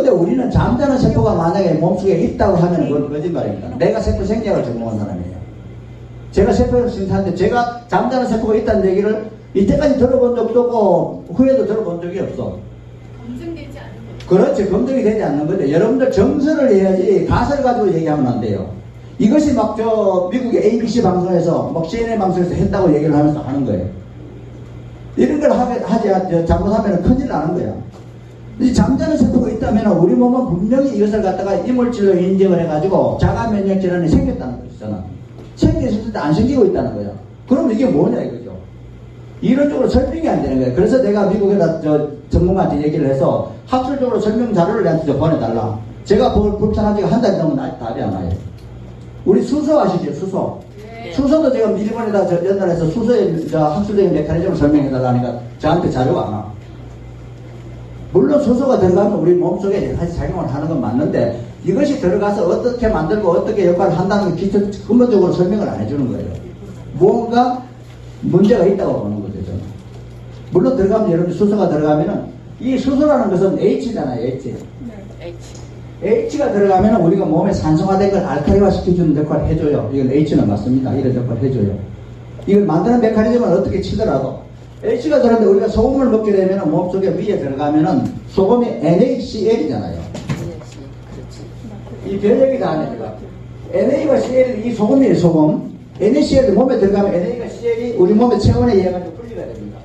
근데 우리는 잠자는 세포가 만약에 몸속에 있다고 하면 그건 거짓말입니다. 내가 세포 생략을 전공한 사람이에요. 제가 세포를 신사하는데 제가 잠자는 세포가 있다는 얘기를 이때까지 들어본 적도 없고 후에도 들어본 적이 없어. 검증되지 않은 거죠. 그렇지. 검증이 되지 않는 건데 여러분들 정설을 해야지 가설을 가지고 얘기하면 안 돼요. 이것이 막 저 미국의 ABC 방송에서 막 CNN 방송에서 했다고 얘기를 하면서 하는 거예요. 이런 걸 하지 잘못하면 큰일 나는 거야. 이 잠자는 세포가 있다면 우리 몸은 분명히 이것을 갖다가 이물질로 인정을 해가지고 자가 면역 질환이 생겼다는 것이잖아. 생겼을 때 안 생기고 있다는 거야. 그럼 이게 뭐냐 이거죠. 이론적으로 설명이 안 되는 거야. 그래서 내가 미국에다 전문가한테 얘기를 해서 학술적으로 설명 자료를 내한테 보내달라. 제가 불편한 지가 한 달 넘으면 아직 답이 안 와요. 우리 수소 아시죠? 수소. 네. 수소도 제가 일본에다 연달해서 수소의 학술적인 메커니즘을 설명해달라 하니까 저한테 자료가 안 와. 물론 수소가 들어가면 우리 몸속에 여러 가지 작용을 하는 건 맞는데 이것이 들어가서 어떻게 만들고 어떻게 역할을 한다는 걸 근본적으로 설명을 안 해주는 거예요. 뭔가 문제가 있다고 보는 거죠. 저는. 물론 들어가면 여러분 수소가 들어가면은 이 수소라는 것은 H잖아요. H. 네. H가 들어가면 우리가 몸에 산성화된 걸 알칼리화 시켜주는 역할을 해줘요. 이건 H는 맞습니다. 이런 역할을 해줘요. 이걸 만드는 메커니즘은 어떻게 치더라도 H가 들어가는데 우리가 소금을 먹게 되면 몸속에 위에 들어가면은 소금이 NaCl이잖아요. 이 변형이 다 아닙니다. NA와 CL이 이 소금이에요. 소금. NaCl이 몸에 들어가면 NA가 CL이 우리 몸의 체온에 의해 가지고 분리가 됩니다.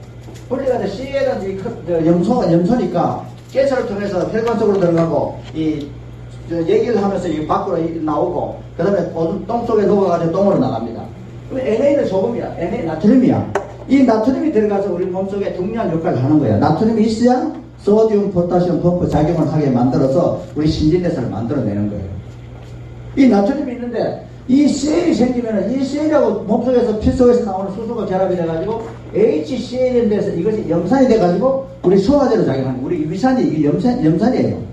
분리가 돼서 CL은 염소니까 가스를 통해서 혈관 속으로 들어가고 얘기를 하면서 이 밖으로 나오고 그 다음에 똥 속에 녹아가지고 똥으로 나갑니다. 그럼 NA는 소금이야. NA 나트륨이야. 이 나트륨이 들어가서 우리 몸속에 중요한 역할을 하는 거야. 나트륨이 있어야 소디움, 포타시움 펌프 작용을 하게 만들어서 우리 신진대사를 만들어내는 거예요. 이 나트륨이 있는데 이 CL이 생기면 이 CL하고 몸속에서 피 속에서 나오는 수소가 결합이 돼가지고 HCL인데서 이것이 염산이 돼가지고 우리 소화제로 작용하는 거예요. 우리 위산이 이게 염산이에요.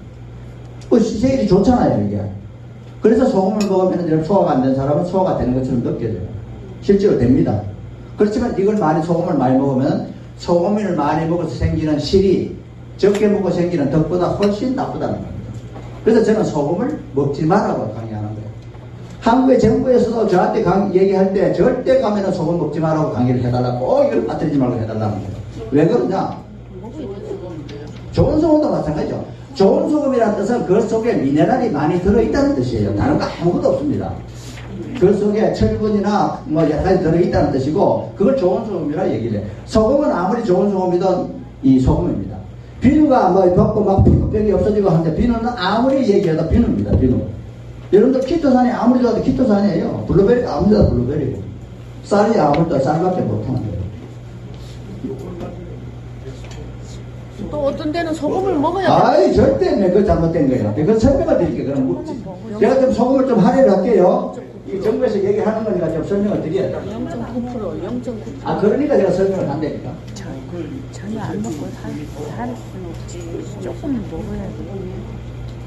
그 CL이 좋잖아요 이게. 그래서 소금을 먹으면 소화가 안 된 사람은 소화가 되는 것처럼 느껴져요. 실제로 됩니다. 그렇지만 이걸 소금을 많이 먹으면 소금을 많이 먹어서 생기는 실이 적게 먹고 생기는 덕보다 훨씬 나쁘다는 겁니다. 그래서 저는 소금을 먹지 말라고 강의하는 거예요. 한국의 정부에서도 저한테 얘기할 때 절대 가면은 소금 먹지 말라고 강의를 해달라고 이걸 빠뜨리지 말고 해달라는 거예요. 왜 그러냐? 좋은 소금도 마찬가지죠. 좋은 소금이라는 뜻은 그 속에 미네랄이 많이 들어있다는 뜻이에요. 다른 거 아무것도 없습니다. 그 속에 철분이나 여러 가지 들어있다는 뜻이고 그걸 좋은 소금이라 얘기를 해요. 소금은 아무리 좋은 소금이든 이 소금입니다. 비누가 벗고 막 피부병이 없어지고 하는데 비누는 아무리 얘기해도 비누입니다. 비누. 여러분들 키토산이 아무리 좋아도 키토산이에요. 블루베리가 아무리 좋아도 블루베리고 쌀이 아무리 좋아도 쌀밖에 못하는 거예요. 또 어떤 데는 소금을 먹어야 돼. 아이 절대 그거 잘못된 거예요. 그거 설명을 드릴게요. 그럼 묻지. 제가 좀 소금을 좀 할애를 할게요. 이 정부에서 얘기하는 거니까 좀 설명을 드려야 돼요. 0.9%. 아 그러니까 제가 설명을 한다니까. 전혀 안 먹고 살 수는 없지. 조금 먹어야 돼.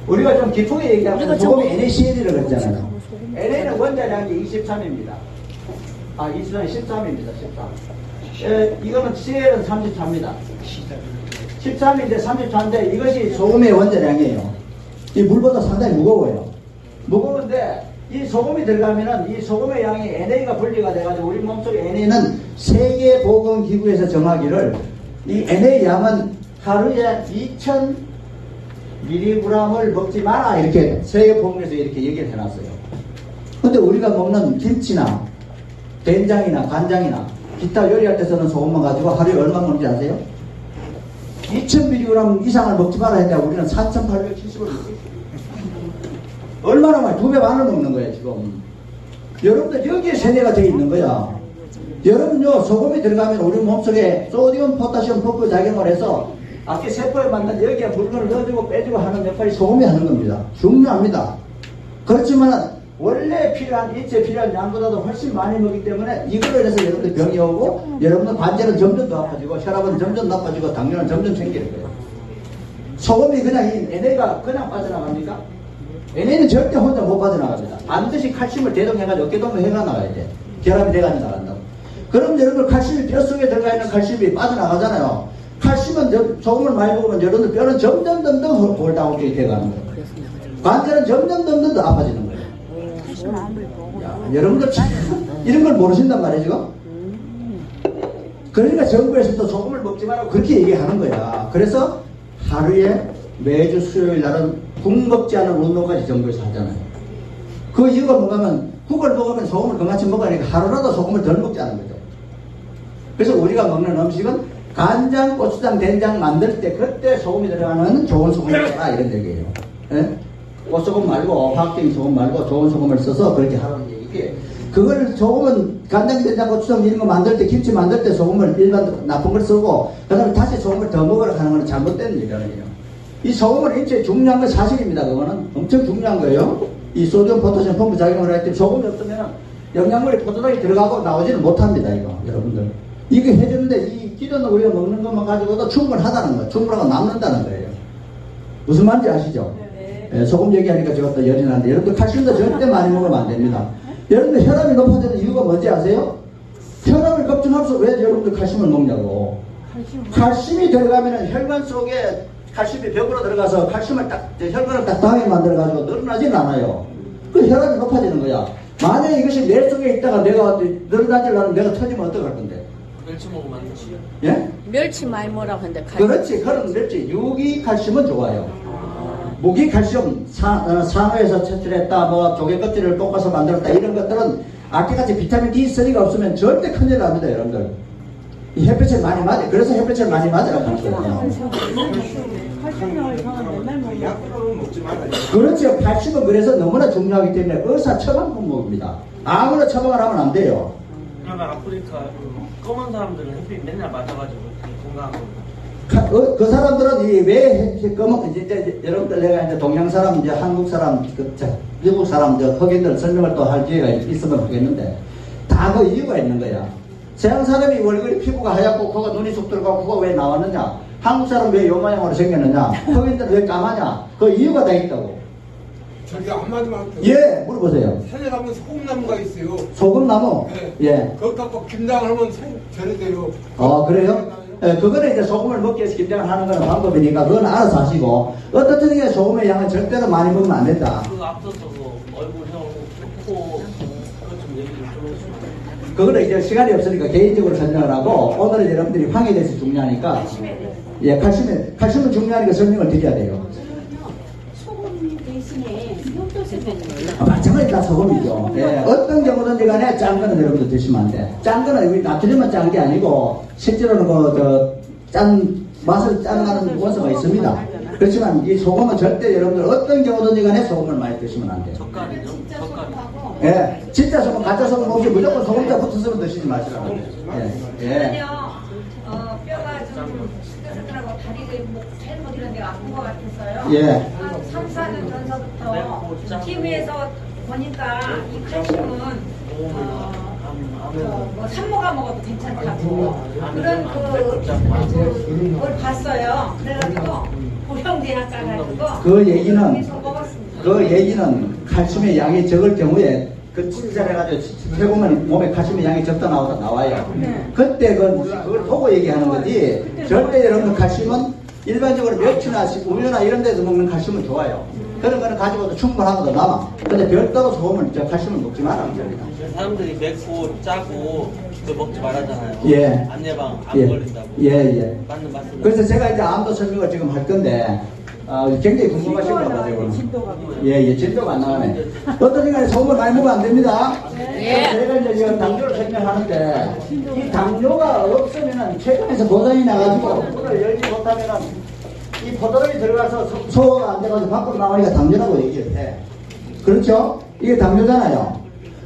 우리가 좀 깊게 얘기하면 소금이 NaCl이라고 했잖아요. 소금. NA는 원자량이 23입니다. 23이 13입니다. 13. 이거는 CL은 33입니다. 13인데 33인데 이것이 소금의 원자량이에요. 이 물보다 상당히 무거워요. 무거운데 이 소금이 들어가면은 이 소금의 양이 NA가 분리가 돼가지고 우리 몸속에 NA는 세계보건기구에서 정하기를 이 NA 양은 하루에 2000mg을 먹지 마라 이렇게 세계보건에서 이렇게 얘기를 해놨어요. 근데 우리가 먹는 김치나 된장이나 간장이나 기타 요리할 때 쓰는 소금만 가지고 하루에 얼마 먹는지 아세요? 2000mg 이상을 먹지 마라 했는데 우리는 4870을 먹어요. 얼마나 많이 2배 반을 먹는 거야 지금. 여러분들 여기에 세뇌가 되어 있는 거야. 여러분요 소금이 들어가면 우리 몸속에 소디움, 포타시움 펌프 작용을 해서 아까 세포에 맞는 여기에 물건을 넣어주고 빼주고 하는 역할이 소금이 하는 겁니다. 중요합니다. 그렇지만 원래 필요한 인체에 필요한 양보다도 훨씬 많이 먹기 때문에 이걸로 인해서 여러분들 병이 오고 여러분들 관절은 점점 더 아파지고 혈압은 점점 나빠지고 당뇨는 점점 생기는 거예요. 소금이 그냥 이 NA가 그냥 빠져나갑니까? NA는 절대 혼자 못 빠져나갑니다. 반드시 칼슘을 대동해가지고 어깨동무 해가 나가야 돼. 결합이 돼가지고 나간다고. 그럼 여러분 칼슘이 뼈 속에 들어가 있는 칼슘이 빠져나가잖아요. 칼슘은 소금을 많이 먹으면 여러분들 뼈는 점점 골다공증이 돼가는 거예요. 관절은 점점 더 아파지는 거예요. 칼슘 아무리 먹어도 야, 여러분들 참 이런 걸 모르신단 말이에요 지금. 그러니까 정부에서도 소금을 먹지 말라고 그렇게 얘기하는 거야. 그래서 하루에 매주 수요일 날은 국 먹지 않은 운동까지 정부에서 하잖아요. 그 이유가 뭐냐면 국을 먹으면 소금을 건같이 먹으니까 하루라도 소금을 덜 먹자는 거죠. 그래서 우리가 먹는 음식은 간장, 고추장, 된장 만들 때 그때 소금이 들어가는 좋은 소금을 써라 이런 얘기예요. 예? 꽃소금 말고 화학적인 소금 말고 좋은 소금을 써서 그렇게 하라는 얘기예요. 그걸 소금은 간장, 된장, 고추장 이런 거 만들 때 김치 만들 때 소금을 일반 나쁜 걸 쓰고 그 다음에 다시 소금을 더 먹으라 하는 건 잘못된 얘기예요. 이 소금은 인체에 중요한 건 사실입니다. 그거는 엄청 중요한 거예요. 이 소디움, 포타슘 펌프 작용을 할 때 소금이 없으면 영양물이 포도당이 들어가고 나오지는 못합니다. 이거 여러분들 이게 해주는데 이 기존에 우리가 먹는 것만 가지고도 충분하다는 거예요. 충분하고 남는다는 거예요. 무슨 말인지 아시죠? 예, 소금 얘기하니까 제가 또 열이 나는데 여러분들 칼슘도 절대 많이 먹으면 안 됩니다. 여러분들 혈압이 높아지는 이유가 뭔지 아세요? 혈압을 걱정하면서 왜 여러분들 칼슘을 먹냐고. 칼슘이 들어가면 혈관 속에 칼슘이 벽으로 들어가서 칼슘을 혈관을 딱딱하게 만들어가지고 늘어나지는 않아요. 그 혈압이 높아지는 거야. 만약에 이것이 뇌 속에 있다가 내가 늘어나지려면 내가 터지면 어떡할 건데? 멸치 먹으면 안 되지. 예? 멸치 많이 먹으라고 하는데 칼슘. 그렇지. 그런 멸치. 유기 칼슘은 좋아요. 무기 칼슘, 산호에서 채취했다, 뭐 조개 껍질을 볶아서 만들었다 이런 것들은 아까같이 비타민 D3가 없으면 절대 큰일 납니다, 여러분들. 이 햇볕을 많이 맞아. 그래서 햇볕을 많이 맞으라고 하는 거예요. 칼슘을 저는 맨날 먹는 약으로는 먹지 말아요. 그렇죠. 칼슘은 그래서 너무나 중요하기 때문에 의사 처방 품목입니다. 아무나 처방을 하면 안 돼요. 그러니까 아프리카 검은 사람들은 햇빛 맨날 맞아가지고 건강한 거. 그 사람들은 왜 검은 이제 여러분들 내가 이제 동양 사람, 이제 한국 사람, 미국 사람, 흑인들 설명을 또 할 기회가 있으면 하겠는데 다 그 이유가 있는 거야. 서양 사람이 얼굴이 피부가 하얗고 코가 눈이 쑥 들어가고 코가 왜 나왔느냐? 한국 사람 왜 요 모양으로 생겼느냐? 흑인들 왜 까마냐? 그 이유가 다 있다고. 저기 한마디만 예, 물어보세요. 산에 가면 소금나무가 있어요. 소금나무? 네. 예. 그거 갖고 김장을 하면 전이 돼요. 그래요? 예, 그거는 이제 소금을 먹기 위해서 김장을 하는 거는 방법이니까 그건 알아서 하시고 어떻든 게 소금의 양은 절대로 많이 먹으면 안 된다. 그 앞서서 그 얼굴, 혀, 코 그것 좀 얘기 좀 해주시면 안 돼요? 그거는 이제 시간이 없으니까 개인적으로 설명을 하고 오늘은 여러분들이 황에 대해서 중요하니까 예, 칼슘은 중요하니까 설명을 드려야 돼요. 소금 대신에 효도세균을 마찬가지 다 소금이죠. 예, 어떤 경우든지 간에 짠 거는 여러분들 드시면 안 돼. 짠 거는 우리 나트륨만 짠 게 아니고 실제로는 맛을 짠 나는 원소가 있습니다. 그렇지만 이 소금은 절대 여러분들 어떤 경우든지 간에 소금을 많이 드시면 안 돼요. 젓갈이죠? 진짜 젓갈. 소금하고 예, 진짜 소금, 가짜 소금 없이 무조건 소금자 붙었으면 드시지 마시라고. 예, 예. 그러면요, 뼈가 좀 시들시들하고 다리, 목, 팔목 이런 데가 아픈 것 같았어요. 예. 한 3, 4년 전서부터 TV에서 보니까 이 칼슘은 뭐 산모가 먹어도 괜찮다고 그런 그걸 봤어요. 그래가지고 보령대학 가가지고 그 얘기는 거기서 먹었습니다. 그 얘기는 칼슘의 양이 적을 경우에 그 칭찬해가지고 해보면 몸에 칼슘의 양이 적다 나오다 나와요. 그때 그걸 보고 얘기하는 거지. 절대 여러분 칼슘은 일반적으로 멸치나 우유나 이런 데서 먹는 칼슘은 좋아요. 그런 거는 가지고도 충분하고도 남아. 근데 별도로 소금을 칼슘을 먹지 말라는 겁니다. 사람들이 맵고 짜고 그 먹지 말하잖아요. 예. 암 예방 안 예. 걸린다고. 예. 맞는 말씀. 그래서 제가 이제 암도 설명을 지금 할 건데 굉장히 궁금하신 것 같아요. 예, 진도가 안 나가네. 어떤 시간에 소금을 많이 먹으면 안 됩니다. 제가 이제 지금 당뇨를 설명하는데 이 당뇨가 없으면은 최근에서 고장이 나가지고 문을 열지 못하면은 이 포도당이 들어가서 소화가 안 돼가지고 밖으로 나오니까 당뇨라고 얘기를 해. 그렇죠? 이게 당뇨잖아요.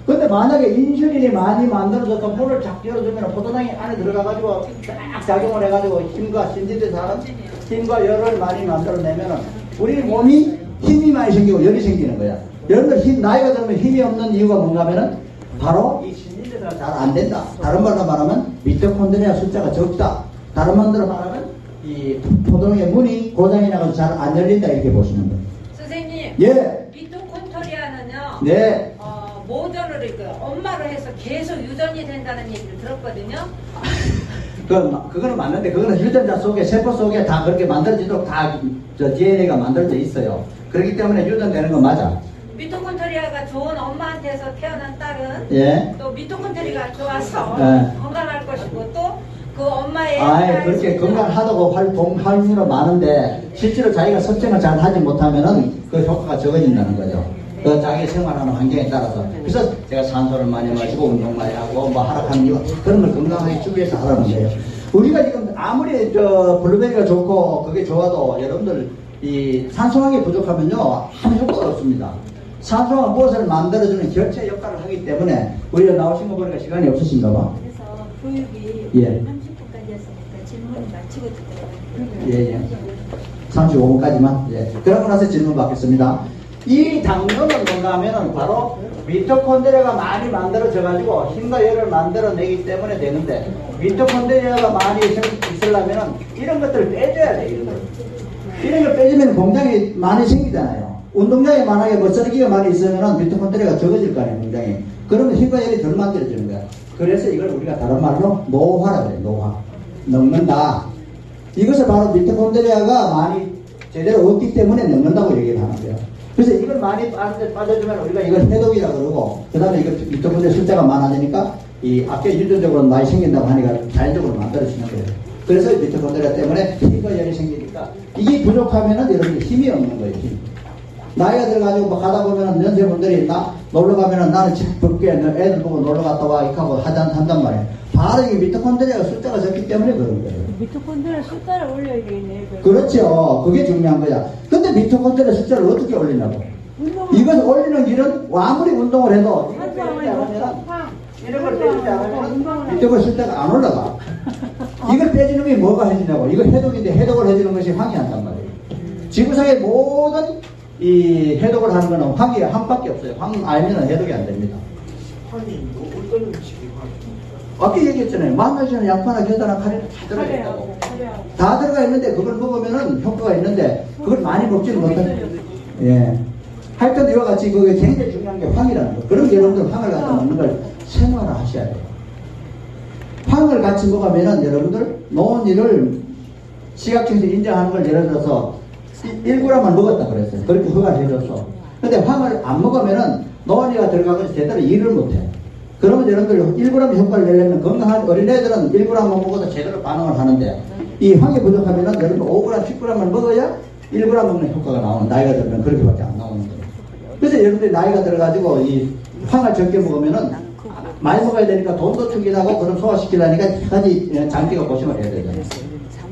근데 만약에 인슐린이 많이 만들어져서 물을 쫙 열어주면 포도당이 안에 들어가가지고 딱 작용을 해가지고 힘과 신진대에서 하는 힘과 열을 많이 만들어내면은 우리 몸이 힘이 많이 생기고 열이 생기는 거야. 여러분들 나이가 들면 힘이 없는 이유가 뭔가 하면은 바로 이 신진대사가 잘 안 된다. 다른 말로 말하면 미토콘드리아 숫자가 적다. 다른 말로 말하면 이 포도당의 문이 고장이 나가서 잘 안 열린다 이렇게 보시면 돼요. 선생님, 예. 미토콘토리아는요. 네. 모전을 엄마로 해서 계속 유전이 된다는 얘기를 들었거든요. 그거는 맞는데, 그거는 유전자 속에, 세포 속에 다 그렇게 만들어지도록 다 DNA가 만들어져 있어요. 그렇기 때문에 유전되는 건 맞아. 미토콘드리아가 좋은 엄마한테서 태어난 딸은 예. 또 미토콘드리아가 좋아서 예. 건강할 것이고 또 그 엄마의 그렇게 건강하다고 활용으로 많은데, 실제로 자기가 설정을 잘 하지 못하면은 그 효과가 적어진다는 거죠. 그 자기 생활하는 환경에 따라서. 그래서 제가 산소를 많이 마시고 운동 많이 하고 뭐 하락하는 이유, 그런 걸 건강하게 주기위해서 하라는 거예요. 우리가 지금 아무리 블루베리가 좋고 그게 좋아도 여러분들 이 산소항이 부족하면요 아무 효과가 없습니다. 산소가 무엇을 만들어주는 결체 역할을 하기 때문에 우리가 나오신 거 보니까 시간이 없으신가 봐. 그래서 교육이 예. 30분까지였으니까 질문을 마치고 듣더라고요. 예. 35분까지만. 예. 그러고 나서 질문 받겠습니다. 이 당뇨는 뭔가 하면은 바로 미토콘드리아가 많이 만들어져가지고 힘과 열을 만들어내기 때문에 되는데, 미토콘드리아가 많이 있으려면은 이런 것들을 빼줘야 돼, 이런 걸. 이런 걸 빼주면 공장이 많이 생기잖아요. 운동량이 만약에 뭐 썰기가 많이 있으면은 미토콘드리아가 적어질 거 아니에요, 공장이. 그러면 힘과 열이 덜 만들어지는 거야. 그래서 이걸 우리가 다른 말로 노화라 그래요, 노화. 늙는다. 이것을 바로 미토콘드리아가 많이 제대로 없기 때문에 늙는다고 얘기를 하는 거예요. 그래서 이걸 많이 빠져주면 우리가 이걸 해독이라 그러고, 그 다음에 이걸 미토콘드리아 숫자가 많아지니까 이 앞에 유전적으로 많이 생긴다고 하니까 자연적으로 만들어지는 거예요. 그래서 미토콘드리아 때문에 힘과 열이 생기니까 이게 부족하면은 여러분들 힘이 없는 거예요, 힘. 나이가 들어가지고 뭐 가다 보면은 연세분들이 놀러 가면은 나는 책 벗게 애들 보고 놀러 갔다 와 이렇게 하고 한단 말이에요. 바로 이 미토콘드리아 숫자가 적기 때문에 그런 거예요. 미토콘드리아 숫자를 올려야 되겠네. 그렇죠. 그게 중요한 거야. 근데 미토콘드리아 숫자를 어떻게 올리냐고. 이걸 올리는 길은 아무리 운동을 해도 이걸 빼지 않으면, 이런 걸 빼지 않으면 미토콘드리아 숫자가 안 올라가. 이걸 빼주는 게 뭐가 해주냐고. 이거 해독인데 해독을 해주는 것이 황이 한단 말이에요. 지구상의 모든 이 해독을 하는 거는 황이 한밖에 없어요. 황 알면은 해독이 안 됩니다. 황이 어떤 음식이 황이? 아까 얘기했잖아요. 마늘이나 양파나 겨자나 카레나 다 들어가 있다고. 다 들어가 있는데 그걸 먹으면은 효과가 있는데 그걸 많이 먹지는 못해요. 예. 하여튼 이와 같이 그게 굉장히 중요한 게 황이라는 거. 그럼 여러분들 황을 갖다 먹는 걸 생활을 하셔야 돼요. 황을 같이 먹으면은 여러분들 노원일을 시각청에서 인정하는 걸 예를 들어서 1g만 먹었다 그랬어요. 그렇게 허가해줬어. 근데 황을 안 먹으면은 노원이가 들어가서 제대로 일을 못해. 그러면 여러분들 1g 효과를 내려면 건강한 어린애들은 1g만 먹어도 제대로 반응을 하는데, 이 황이 부족하면은 여러분 5g, 10g을 먹어야 1g 먹는 효과가 나오는, 나이가 들면 그렇게밖에 안 나오는 거예요. 그래서 여러분들이 나이가 들어가지고 이 황을 적게 먹으면은 많이 먹어야 되니까 돈도 충기하고 그럼 소화시키려니까 한 가지 장기가 고심을 해야 되잖아요.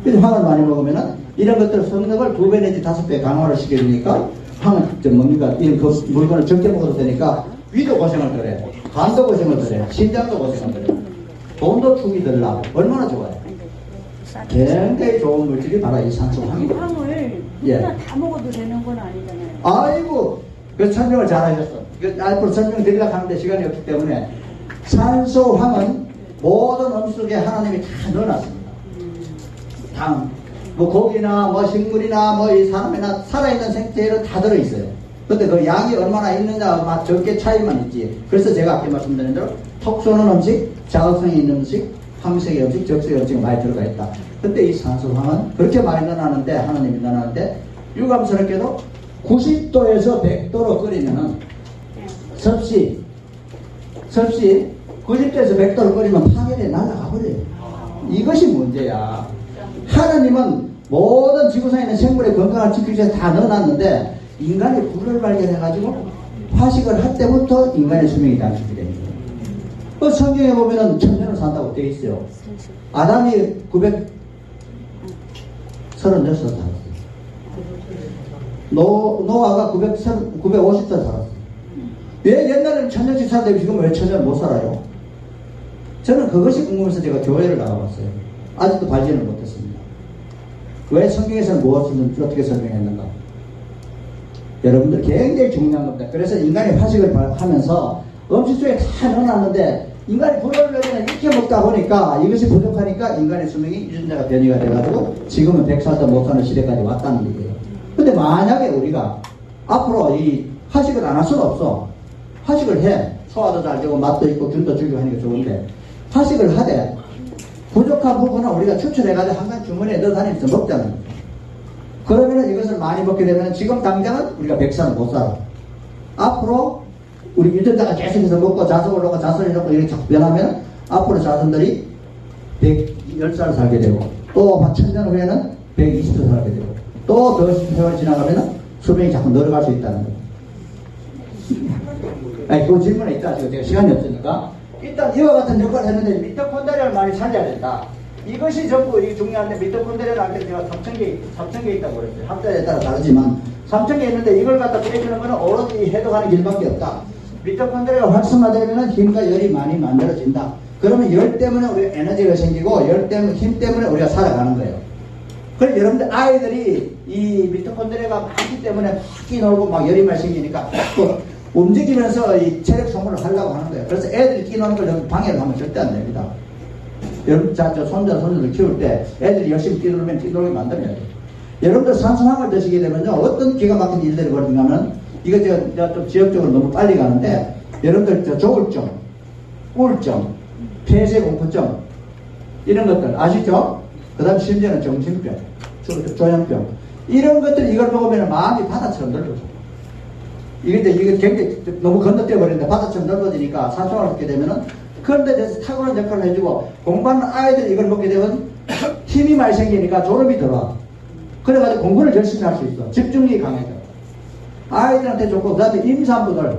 그래서 황을 많이 먹으면은 이런 것들 성능을 2배 내지 5배 강화를 시켜주니까 황을 좀 먹으니까 이런 그 물건을 적게 먹어도 되니까 위도 고생을 덜 해. 간도 고생을 덜 해. 심장도 고생을 덜 해. 돈도 충이 덜 나고. 얼마나 좋아요. 굉장히 좋은 물질이 바로 이 산소황입니다. 황을 예. 누구나 다 먹어도 되는 건 아니잖아요. 아이고, 그 설명을 잘 하셨어. 앞으로 설명드리려고 하는데 시간이 없기 때문에 산소황은 모든 음식 속에 하나님이 다 넣어놨습니다. 당, 뭐 고기나 뭐 식물이나 뭐 이 사람이나 살아있는 생태에는 다 들어있어요. 근데 그 양이 얼마나 있느냐 적게 차이만 있지. 그래서 제가 아까 말씀드린 대로 톡 쏘는 음식, 자극성이 있는 음식, 황색의 음식, 적색의 음식이 많이 들어가 있다. 근데 이 산소황은 그렇게 많이 넣어놨는데, 하나님이 넣어놨는데 유감스럽게도 90도에서 100도로 끓이면은 섭씨 90도에서 100도로 끓이면 파멸에 날아가 버려요. 이것이 문제야. 하나님은 모든 지구상에 있는 생물의 건강을 지키기 위해서 다 넣어놨는데 인간이 불을 발견해가지고 화식을 할 때부터 인간의 수명이 단축이 됩니다. 그 성경에 보면은 1000년을 산다고 되어 있어요. 아담이 936살 살았어요. 노아가 950살 살았어요. 왜 옛날에는 1000년씩 살았는데 지금 왜 1000년 못 살아요? 저는 그것이 궁금해서 제가 교회를 나가봤어요. 아직도 발견을 못했습니다. 왜 성경에서는 무엇을 어떻게 설명했는가? 여러분들 굉장히 중요한 겁니다. 그래서 인간이 화식을 하면서 음식 속에 다 넣어놨는데 인간이 불을 내면 이렇게 먹다 보니까 이것이 부족하니까 인간의 수명이 유전자가 변이가 돼가지고 지금은 100살도 못 사는 시대까지 왔다는 얘기예요. 근데 만약에 우리가 앞으로 이 화식을 안 할 수는 없어. 화식을 해. 소화도 잘 되고 맛도 있고 균도 줄고 하니까 좋은데 화식을 하되 부족한 부분은 우리가 추출해가지고 항상 주머니에 넣어 다니면서 먹자는 거예요. 그러면 이것을 많이 먹게 되면 지금 당장은 우리가 100살을 못 살아. 앞으로 우리 유전자가 계속해서 먹고 자손 올라오고 자손이 올라오고 이렇게 자꾸 변하면 앞으로 자손들이 110살을 살게 되고 또 1000년 후에는 120살 살게 되고 또 더 세월이 지나가면 수명이 자꾸 늘어갈 수 있다는 거예요. 아니, 그 질문에 있다. 지금 제가 시간이 없으니까. 일단 이와 같은 역할을 했는데 미토콘드리아를 많이 살려야 된다. 이것이 전부 중요한데 미토콘드리아라는 게 제가 3,000개 있다고 그랬어요. 학자에 따라 다르지만 3,000개 있는데 이걸 갖다 빼주는 거는 오로지 해독하는 길밖에 없다. 미토콘드리아가 활성화되면 힘과 열이 많이 만들어진다. 그러면 열 때문에 우리가 에너지가 생기고 힘 때문에 우리가 살아가는 거예요. 그래서 여러분들 아이들이 이 미토콘드리아가 많기 때문에 막 끼놀고 막 열이 많이 생기니까 또 움직이면서 이 체력 소모를 하려고 하는 거예요. 그래서 애들이 끼노는 걸 방해를 하면 절대 안 됩니다. 여러분, 저 손자를 키울 때 애들이 열심히 뛰놀면 뛰놀게 만들어야 돼요. 여러분들 산소항을 드시게 되면요, 어떤 기가 막힌 일들이 벌어지냐면, 이거 제가 좀 지역적으로 너무 빨리 가는데, 여러분들 저 조울증, 우울증, 폐쇄공포증, 이런 것들 아시죠? 그 다음 심지어는 정신병, 조현병. 이런 것들 이걸 먹으면 마음이 바다처럼 넓어져. 이게 굉장히 너무 건너뛰어 버리는데 바다처럼 넓어지니까 산소를 먹게 되면은 그런데 대해서 탁월한 역할을 해주고 공부하는 아이들이 이걸 먹게 되면 힘이 많이 생기니까 졸음이 들어와. 그래가지고 공부를 열심히 할 수 있어. 집중력이 강해져. 아이들한테 좋고, 그 다음에 임산부들,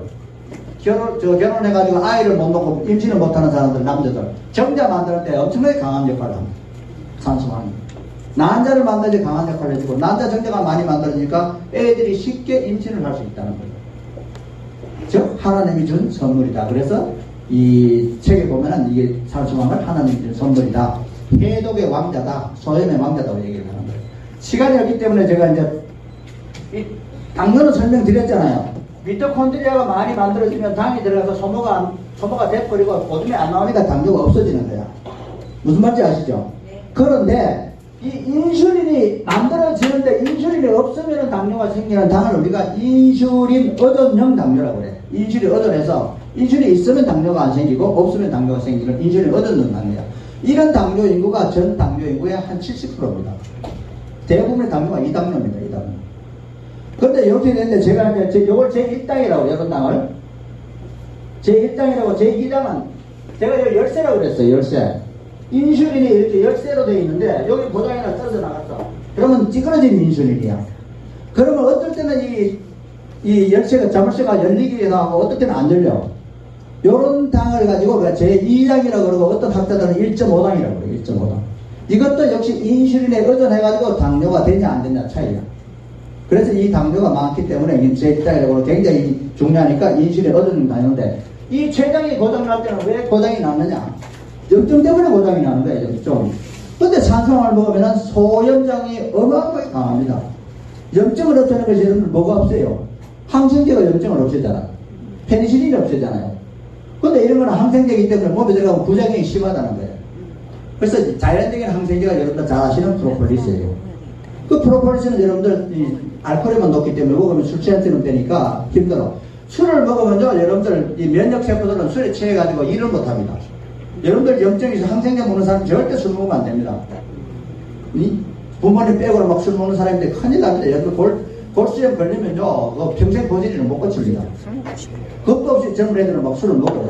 결혼해가지고 아이를 못 놓고 임신을 못하는 사람들, 남자들, 정자 만들 때 엄청나게 강한 역할을 합니다. 산소망이. 난자를 만들지 강한 역할을 해주고, 난자 정자가 많이 만들어지니까 애들이 쉽게 임신을 할 수 있다는 거예요. 즉, 하나님이 준 선물이다. 그래서 이 책에 보면은 이게 산소망을 하나님이 준 선물이다. 해독의 왕자다. 소염의 왕자다고 얘기를 하는 거예요. 시간이 없기 때문에 제가 이제 이 당뇨는 설명드렸잖아요. 미토콘드리아가 많이 만들어지면 당이 들어가서 소모가 돼버리고 오줌이 안 나오니까 당뇨가 없어지는 거야. 무슨 말인지 아시죠? 네. 그런데 이 인슐린이 만들어지는데 인슐린이 없으면 당뇨가 생기는 당을 우리가 인슐린 의존형 당뇨라고 그래. 인슐린 의존해서 인슐린이 있으면 당뇨가 안 생기고 없으면 당뇨가 생기는 인슐린 의존형 당뇨야. 이런 당뇨 인구가 전 당뇨 인구의 한 70%입니다. 대부분의 당뇨가 이 당뇨입니다. 이 당뇨. 그런데 이렇게 됐는데 제가 이제 이걸 제1당이라고 여러 당을 제1당이라고 제2당은 제가 여기 열쇠라고 그랬어요. 열쇠. 인슐린이 이렇게 열쇠로 되어 있는데 여기 보장이나 떠서 나갔어. 그러면 찌그러진 인슐린이야. 그러면 어떨 때는 이 열쇠가 자물쇠가 열리기 위해서 하고 어떨 때는 안 열려. 요런 당을 가지고 제2당이라고 그러고 어떤 학자들은 1.5당이라고 그래요. 1.5당. 이것도 역시 인슐린에 의존해가지고 당뇨가 되냐 안 되냐 차이야. 그래서 이 당뇨가 많기 때문에 제1당이라고 굉장히 중요하니까 인슐린에 의존 당뇨인데 이 췌장이 고장날 때는 왜 고장이 나느냐? 염증 때문에 고장이 나는 거예요. 염증. 근데 산소망을 먹으면 소염장이 어마어마하게 강합니다. 염증을 없애는 것이 여러분들 뭐가 없어요? 항생제가 염증을 없애잖아요. 페니실린이 없애잖아요. 근데 이런 거는 항생제이기 때문에 몸에 들어가면 부작용이 심하다는 거예요. 그래서 자연적인 항생제가 여러분들 잘 아시는 프로폴리스예요. 그 프로폴리스는 여러분들 알코올만 높기 때문에 먹으면 술 취한처럼 되니까 힘들어. 술을 먹으면요, 여러분들 이 면역세포들은 술에 취해가지고 일을 못합니다. 여러분들 염증이 있어 항생제 먹는 사람 절대 술 먹으면 안 됩니다. 부모님 빼고는 막 술 먹는 사람인데 큰일 납니다. 여러분들 골수염 걸리면요, 평생 고지리는 못 고칩니다. 겁도 없이 젊은 애들은 막 술을 먹어요.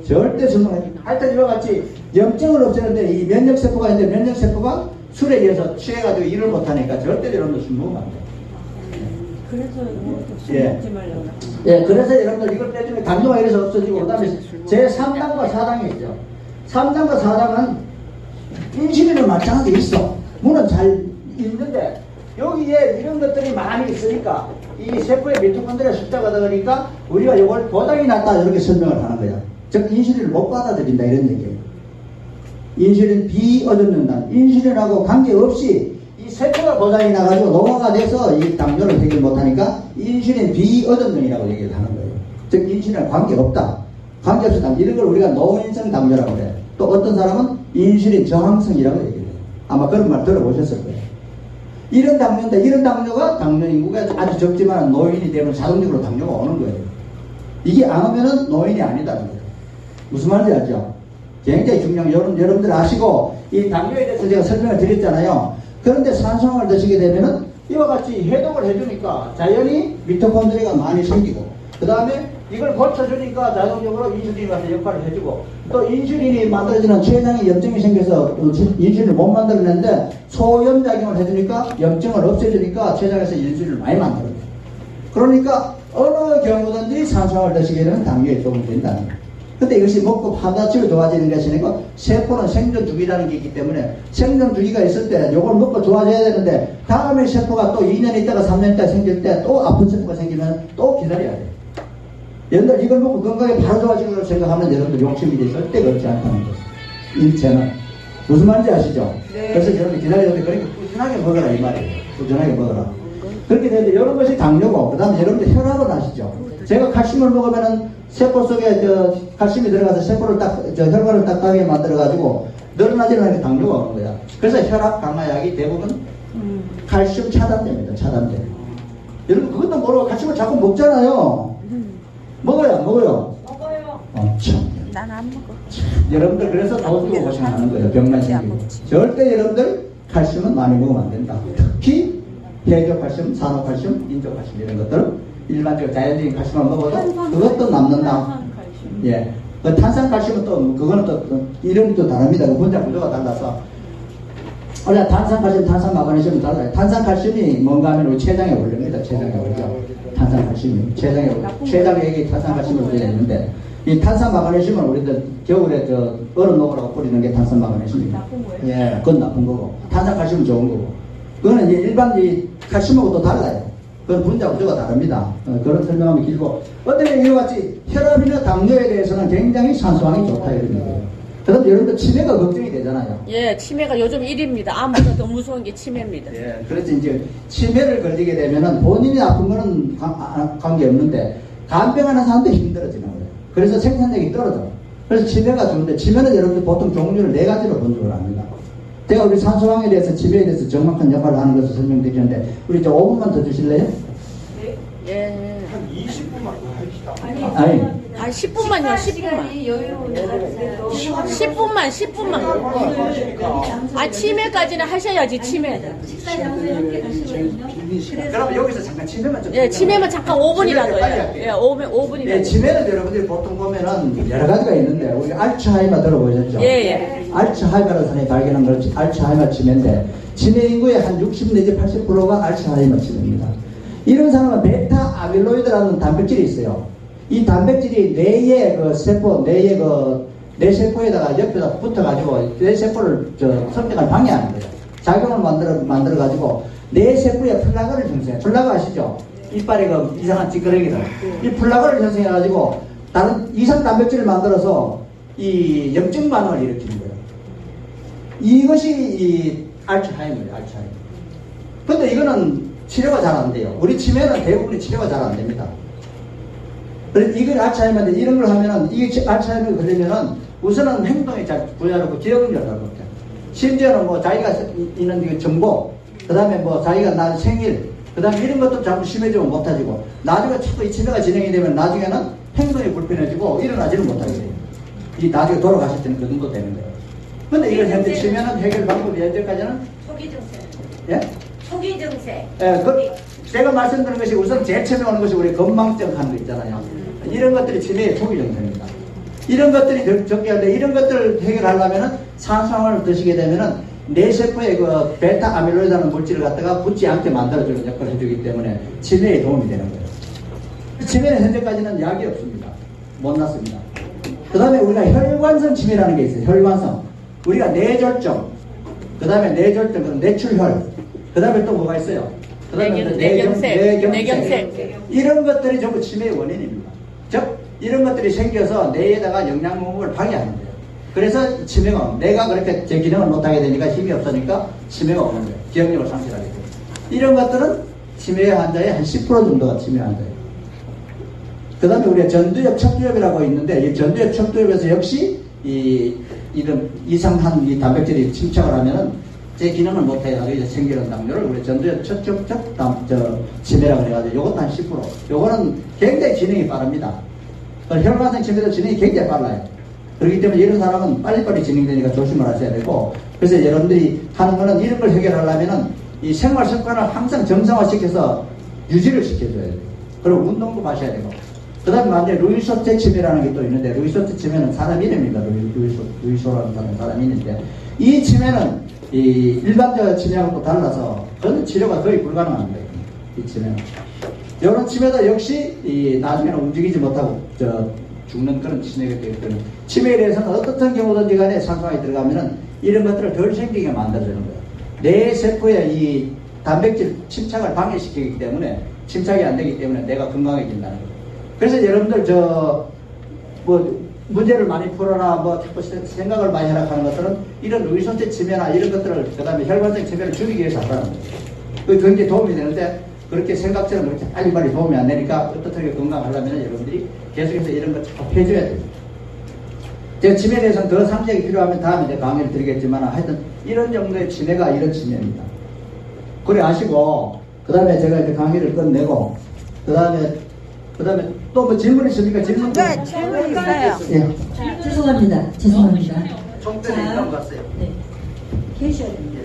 절대 술 먹어요. 하여튼 이와 같이 염증을 없애는데 이 면역세포가 있는데 면역세포가 술에 의해서 취해가지고 일을 못하니까 절대 여러분들 술 먹으면 안 돼요. 그래서 술 예. 먹지 말라고. 예, 그래서 여러분들 이걸 빼주면 당뇨가 이래서 없어지고, 그 다음에 제3당과 4당이 있죠. 3당과 4당은 인슐린은 마찬가지 있어. 물은 잘 있는데, 여기에 이런 것들이 많이 있으니까, 이 세포의 미토콘드리아 숫자가 적으니까, 우리가 이걸 고장이 났다, 이렇게 설명을 하는 거야. 즉, 인슐린을 못 받아들인다, 이런 얘기예요. 인슐린 비어전는다. 인슐린하고 관계없이, 이 세포가 고장이 나가지고 노화가 돼서 이 당뇨를 해결 못하니까 인슐린 비어전능이라고 얘기를 하는 거예요. 즉 인슐린과 관계없다. 관계없이 당뇨. 이런 걸 우리가 노인성 당뇨라고 그래요. 또 어떤 사람은 인슐린 저항성이라고 얘기를 해요. 아마 그런 말 들어보셨을 거예요. 이런 당뇨인데 이런 당뇨가 당뇨 인구가 아주 적지만 노인이 되면 자동적으로 당뇨가 오는 거예요. 이게 안 오면은 노인이 아니다는 거예요. 무슨 말인지 알죠? 굉장히 중요한 여러분들 아시고 이 당뇨에 대해서 제가 설명을 드렸잖아요. 그런데 산소항을 드시게 되면은 이와 같이 해독을 해주니까 자연히 미토콘드리아가 많이 생기고 그 다음에 이걸 고쳐주니까 자동적으로 인슐린이 와서 역할을 해주고 또 인슐린이 만들어지는 췌장에 염증이 생겨서 인슐린을 못 만들어내는데 소염작용을 해주니까 염증을 없애주니까 췌장에서 인슐린을 많이 만들어요. 그러니까 어느 경우든지 산소항을 드시게 되면 당뇨에 도움이 된다는 거예요. 근데 이것이 먹고 판다치고 좋아지는 것이 아니고 세포는 생존주기라는 게 있기 때문에 생존주기가 있을 때 이걸 먹고 좋아져야 되는데 다음에 세포가 또 2년 있다가 3년 있다가 생길 때 또 아픈 세포가 생기면 또 기다려야 돼요. 옛날 이걸 먹고 건강에 바로 좋아지는 걸 생각하면 여러분들 욕심이 돼 절대 그렇지 않다는 거죠. 일체는. 무슨 말인지 아시죠? 네. 그래서 여러분들 기다려야 돼. 그러니까 꾸준하게 먹어라 이 말이에요. 꾸준하게 먹어라. 그렇게 되는데 이런 것이 당뇨고 그 다음에 여러분들 혈압은 아시죠? 제가 칼슘을 먹으면은 세포 속에 칼슘이 들어가서 세포를 혈관을 딱딱하게 만들어가지고 늘어나지는 않게 당뇨가 오는 거야. 그래서 혈압 강화약이 대부분 칼슘 차단됩니다. 차단돼. 여러분 그것도 모르고 칼슘을 자꾸 먹잖아요. 먹어요, 안 먹어요? 먹어요. 참. 난 안 먹어. 여러분들 그래서 돈 주고 고생하는 거예요. 병만 생기고. 절대 여러분들 칼슘은 많이 먹으면 안 된다. 특히 해조칼슘, 산호칼슘, 인조칼슘 이런 것들 일반적으로 자연적인 칼슘을 먹어도 그것도 남는다. 예. 그 탄산칼슘은 또 그거는 또 이름이 또 다릅니다. 그 분자 구조가 달라서 원래 탄산칼슘, 탄산마그네슘은 달라요. 탄산칼슘이 뭔가 하면 우리 췌장에 올립니다. 췌장에 올려. 탄산칼슘이 췌장에 탄산칼슘을 올려야 되는데 이 탄산마그네슘은 우리들 겨울에 얼음 녹으라고 뿌리는 게 탄산마그네슘입니다. 나쁜 거예요? 예, 그건 나쁜 거고 탄산칼슘은 좋은 거고 그거는 이제 일반 이 칼슘하고 또 달라요. 그건 분자 구조가 다릅니다. 그런 설명하면 길고 어떻게 이와 같이 혈압이나 당뇨에 대해서는 굉장히 산소항이 좋다 이런 거예요. 그럼 여러분들 치매가 걱정이 되잖아요. 예, 치매가 요즘 1위입니다. 암보다 더 무서운 게 치매입니다. 예, 그래서 이제 치매를 걸리게 되면은 본인이 아픈 거는 관계없는데 간병하는 사람도 힘들어지는 거예요. 그래서 생산력이 떨어져요. 그래서 치매가 좋은데 치매는 여러분들 보통 종류를 4가지로 분석을 합니다. 제가 우리 산소항에 대해서 치매에 대해서 정확한 역할을 하는 것을 설명드리는데 우리 저 5분만 더 주실래요? 예. 한 20분만 더 합시다. 아니. 아, 10분만요, 10분만. 여유로운 10분만. 아, 치매까지는 하셔야지, 치매. 식사 장소에 함께 가시거든요. 그럼 여기서 잠깐 치매만 좀. 예, 치매만 잠깐 5분이라도. 빨리 할게요. 예, 5분이라도. 예, 치매는 여러분들이 보통 보면은 여러 가지가 있는데 우리 알츠하이머 들어보셨죠? 예. 알츠하이머라는 사람이 발견한 걸 알츠하이머 치매인데 치매 인구의 한 60 내지 80%가 알츠하이머 치매입니다. 이런 사람은 베타 아밀로이드라는 단백질이 있어요. 이 단백질이 뇌의 그 세포, 뇌의 뇌 세포에다가 옆에다 붙어가지고 뇌 세포를 성장을 방해하는 거예요. 작용을 만들어가지고 뇌 세포에 플라그를 형성해요. 플라그 아시죠? 이빨에 그 이상한 찌끄러기들. 이 플라그를 형성해가지고 다른 이상 단백질을 만들어서 이 염증 반응을 일으키는 거예요. 이것이 이 알츠하이머예요, 알츠하이머. 근데 이거는 치료가 잘 안 돼요. 우리 치매는 대부분이 치료가 잘 안 됩니다. 그래서 이걸 알츠하이머인데 이런 걸 하면은 이게 알츠하이머가 걸리면은 우선은 행동이 잘 부여하고 기억력을 잘 못해요. 심지어는 뭐 자기가 있는 그 정보, 그 다음에 뭐 자기가 난 생일, 그 다음에 이런 것도 자꾸 심해지면 못하지고 나중에 자꾸 이 치매가 진행이 되면 나중에는 행동이 불편해지고 일어나지는 못하게 돼요. 이 나중에 돌아가실 때는 그 정도 되는 거예요. 근데 이걸 현재 치매는 해결 방법이 현재까지는 초기 증세. 예? 초기 증세. 예, 제가 말씀드린 것이 우선 제일 처음에 오는 것이 우리 건망증 하는 거 있잖아요. 이런 것들이 치매의 초기 증세입니다. 이런 것들이 적게 하는데 이런 것들을 해결하려면은 산소항을 드시게 되면은 뇌세포에 그 베타 아밀로이드라는 물질을 갖다가 붙지 않게 만들어주는 역할을 해주기 때문에 치매에 도움이 되는 거예요. 치매는 현재까지는 약이 없습니다. 못 났습니다. 그 다음에 우리가 혈관성 치매라는 게 있어요. 혈관성. 우리가 뇌졸중, 그 다음에 뇌졸중, 뇌출혈, 그 다음에 또 뭐가 있어요? 그 다음에 뇌경색. 이런 것들이 전부 치매의 원인입니다. 즉, 이런 것들이 생겨서 뇌에다가 영양 공급을 방해하는 거예요. 그래서 치매가 오는 거예요. 뇌가 그렇게 제 기능을 못하게 되니까 힘이 없으니까 치매가 오는 거예요. 기억력을 상실하게 돼요. 이런 것들은 치매 환자의 한 10% 정도가 치매 환자예요. 그 다음에 우리가 전두엽 척두엽이라고 있는데 이 전두엽 척두엽에서 역시 이런 이상한 이 단백질이 침착을 하면은 제 기능을 못해요. 이제 생기는 당뇨를 우리 전두엽 치매라고 해가지고 요것도 한 10%. 요거는 굉장히 진행이 빠릅니다. 혈관성 치매도 진행이 굉장히 빨라요. 그렇기 때문에 이런 사람은 빨리빨리 진행되니까 조심을 하셔야 되고, 그래서 여러분들이 하는 거는 이런 걸 해결하려면은 이 생활 습관을 항상 정상화시켜서 유지를 시켜줘야 돼요. 그리고 운동도 마셔야 되고. 그 다음에 만약에 루이소테 치매라는 게 또 있는데, 루이소테 치매는 사람 이름입니다. 루이소라는 사람 이름인데, 이 치매는 이 일반적 치매하고 또 달라서 그런 치료가 거의 불가능합니다. 이 치매는. 이런 치매도 역시 이 나중에는 움직이지 못하고 죽는 그런 치매가 되거든요. 치매에 대해서는 어떤 경우든지 간에 상상에 들어가면은 이런 것들을 덜 생기게 만들어주는 거예요. 내 세포에 이 단백질 침착을 방해시키기 때문에, 침착이 안 되기 때문에 내가 건강해진다는 거예요. 그래서 여러분들 문제를 많이 풀어라, 자꾸 생각을 많이 하라 하는 것들은 이런 루이소테 치매나 이런 것들을, 그 다음에 혈관성 치매를 줄이기 위해서 하라는 거예요. 그게 굉장히 도움이 되는데, 그렇게 생각처럼 그렇게 빨리빨리 도움이 안 되니까 어떻게 건강하려면 여러분들이 계속해서 이런 거 잘 해줘야 돼요. 제가 치매에 대해서는 더 상세하게 필요하면 다음에 이제 강의를 드리겠지만, 하여튼 이런 정도의 치매가 이런 치매입니다. 그래 아시고, 그 다음에 제가 이제 강의를 끝내고, 그 다음에 또 뭐 질문 있습니까? 질문? 네, 질문 있어요. 예. 죄송합니다. 총대는 일단 갔어요. 네. 계셔야 됩니다.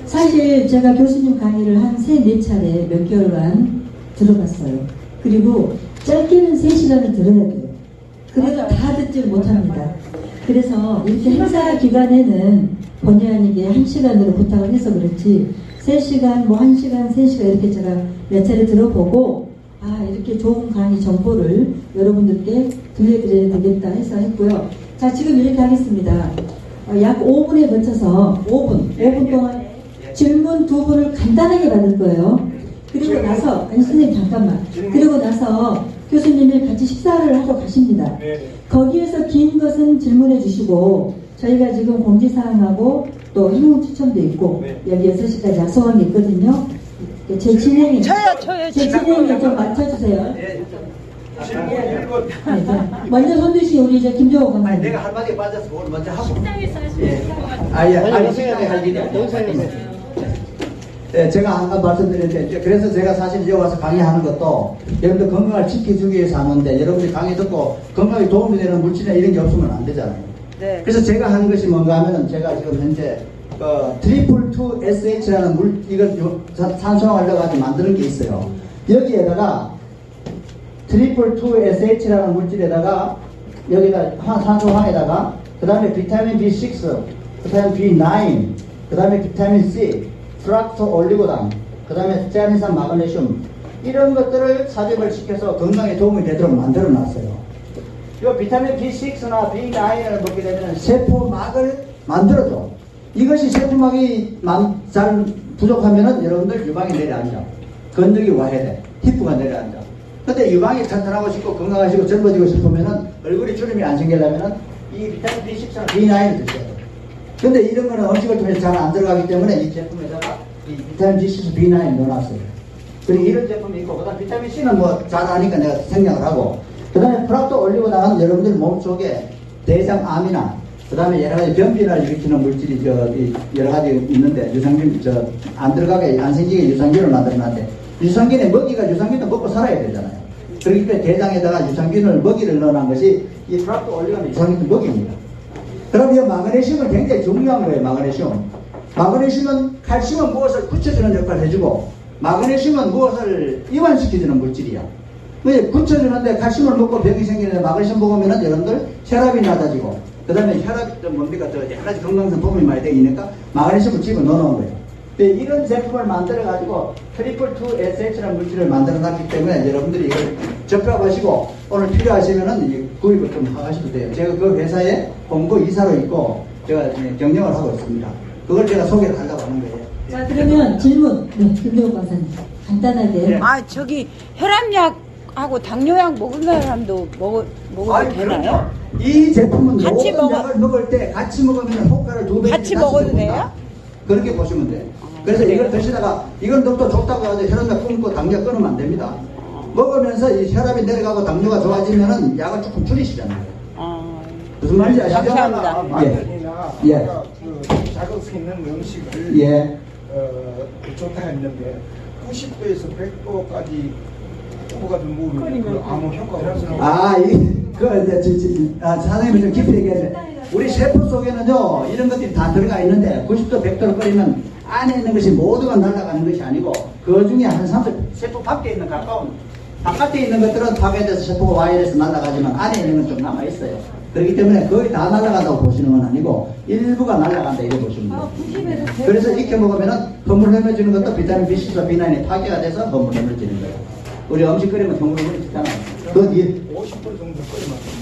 사실 제가 교수님 강의를 한 3-4차례 몇 개월간 들어봤어요. 그리고 짧게는 3시간을 들어야 돼요. 그래도 다 듣질 못합니다. 그래서 이렇게 행사 기간에는 본의 아니게 1시간으로 부탁을 해서 그렇지, 3시간, 1시간, 3시간 이렇게 제가 몇 차례 들어보고, 이렇게 좋은 강의 정보를 여러분들께 들려드려야 되겠다 해서 했고요. 자, 지금 이렇게 하겠습니다. 약 5분에 거쳐서 5분 동안 질문 2분을 간단하게 받을 거예요. 그리고 나서, 선생님 잠깐만. 그리고 나서 교수님이 같이 식사를 하러 가십니다. 거기에서 긴 것은 질문해 주시고, 저희가 지금 공지사항하고 또 행운 추천도 있고, 여기 6시까지 약속한 게 있거든요. 제 진행에 좀 맞춰주세요. 먼저 손드시 우리 이제 김정호 강사님. 내가 한마디에 빠져서 그걸 먼저 하고. 식당에 할 일이 아니에요. 네, 제가 아까 말씀드렸는데, 그래서 제가 사실 여기 와서 강의하는 것도 여러분들 건강을 지켜주기 위해서 하는데, 여러분들이 강의 듣고 건강에 도움이 되는 물질이나 이런 게 없으면 안 되잖아요. 네. 그래서 제가 하는 것이 뭔가 하면은, 제가 지금 현재 트리플2SH라는 이걸 산소화를 넣어가지고 만드는 게 있어요. 여기에다가 트리플2SH라는 물질에다가, 여기다 산소황에다가, 그 다음에 비타민 B6, 그 다음에 B9, 그 다음에 비타민 C, 프락토 올리고당, 그 다음에 세아닌산 마그네슘, 이런 것들을 삽입을 시켜서 건강에 도움이 되도록 만들어 놨어요. 이 비타민 B6나 B9을 먹게 되면 세포막을 만들어줘. 이것이 세포막이 잘 부족하면은 여러분들 유방이 내려앉아. 건더기 와해돼. 피부가 내려앉아. 근데 유방이 튼튼하고 싶고 건강하시고 젊어지고 싶으면은 얼굴이 주름이 안 생기려면은 이 비타민 B6나 B9을 드셔야 돼요. 근데 이런 거는 음식을 통해서 잘 안 들어가기 때문에 이 제품에다가 이 비타민 B6, B9 넣어놨어요. 그리고 이런 제품이 있고, 그 다음 비타민 C는 잘 아니까 내가 생략을 하고, 그 다음에 프락토 올리고당은 여러분들 몸속에 대장암이나, 그 다음에 여러 가지 변비를 일으키는 물질이 여러 가지 있는데, 유산균, 안 들어가게, 안 생기게 유산균을 만들어놨는데, 유산균에 유산균도 먹고 살아야 되잖아요. 그렇기 때문에 대장에다가 먹이를 넣어놓은 것이 이 프락토 올리고당 유산균 먹이입니다. 그럼 이 마그네슘은 굉장히 중요한 거예요. 마그네슘은 칼슘은 무엇을 굳혀주는 역할을 해주고, 마그네슘은 무엇을 이완시켜주는 물질이야. 굳혀주는데 칼슘을 먹고 병이 생기는데 마그네슘 먹으면 여러분들 혈압이 낮아지고, 그 다음에 혈압이 여러 가지 건강상 도움이 많이 되니까 마그네슘을 집어 넣어놓은 거예요. 이런 제품을 만들어가지고 트리플2SH라는 물질을 만들어놨기 때문에 여러분들이 이걸 접합하시고 오늘 필요하시면은 구입을 좀 하시도 돼요. 제가 그 회사에 공고 이사로 있고 제가 경영을 하고 있습니다. 그걸 제가 소개를 하려고 하는 거예요. 자, 그러면 질문. 네, 김정호 박사님. 간단하게. 혈압약하고 당뇨약 먹은 사람도 먹어도 되나요? 이 제품은 같이 모든 약을 먹을 때 같이 먹으면 효과를 2배 같이 먹어도 돼요? 그렇게 보시면 돼요. 그래서 이걸 드시다가 이건 너도 좋다고 해서 혈압약 끊고 당뇨 끊으면 안 됩니다. 먹으면서 이 혈압이 내려가고 당뇨가 좋아지면은 약을 조금 줄이시잖아요. 무슨 말인지 아시죠? 감사합니다. 마늘이나 그 자극성 있는 음식을 좋다 했는데 90도에서 100도까지 씹어가지고 먹으면 그 아무 효과가 없어요. 사장님이 좀 깊이 얘기해야 돼. 우리 세포 속에는요, 이런 것들이 다 들어가 있는데, 90도, 100도를 끓이면 안에 있는 것이 모두가 날아가는 것이 아니고, 그 중에 한 30, 세포 밖에 있는 가까운, 바깥에 있는 것들은 파괴돼서 세포가 와이어에서 날아가지만 안에 있는 건 좀 남아있어요. 그렇기 때문에 거의 다 날아간다고 보시는 건 아니고, 일부가 날아간다, 이렇게 보시면 돼요. 그래서 익혀 먹으면은 허물허물해지는 것도 비타민 B6와 B9이 파괴가 돼서 허물허물해지는 거예요. 우리 음식 끓이면 허물허물해지잖아요. 그 뒤에 50분 정도 끓이면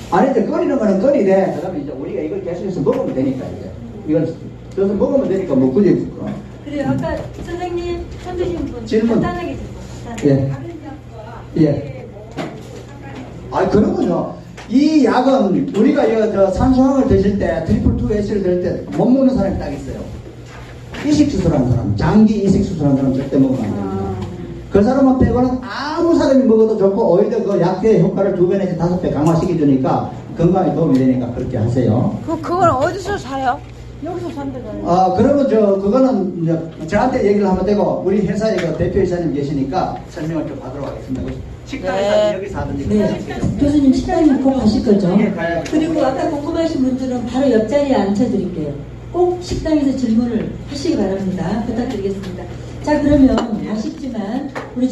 아니, 이제 끓이는 거는 끓이래. 그 다음에 이제 우리가 이걸 계속해서 먹으면 되니까, 이제. 이걸 써서 먹으면 되니까, 뭐, 굳이. 그래요. 아까 선생님 손 드신 분 질문. 간단하게 좀. 예. 예. 그러군요. 이 약은 우리가 이거 산소항을 드실 때, 트리플 2S를 드실 때 못 먹는 사람이 딱 있어요. 이식수술하는 사람, 장기 이식수술하는 사람 절대 먹으면 안 됩니다. 그 사람만 빼고는 아무 사람이 먹어도 좋고, 오히려 그 약의 효과를 2배 내지 5배 강화시켜주니까 건강에 도움이 되니까 그렇게 하세요. 그걸 어디서 사요? 여기서 산대요. 그러면 그거는 이제 저한테 얘기를 하면 되고, 우리 회사에 그 대표이사님 계시니까 설명을 좀 하도록 하겠습니다. 식당에서 여기서 하든지. 네. 교수님 식당에 꼭 가실 거죠? 예, 가야죠. 그리고 아까 궁금하신 분들은 바로 옆자리에 앉혀드릴게요. 꼭 식당에서 질문을 하시기 바랍니다. 부탁드리겠습니다. 자, 그러면 아쉽지만 우리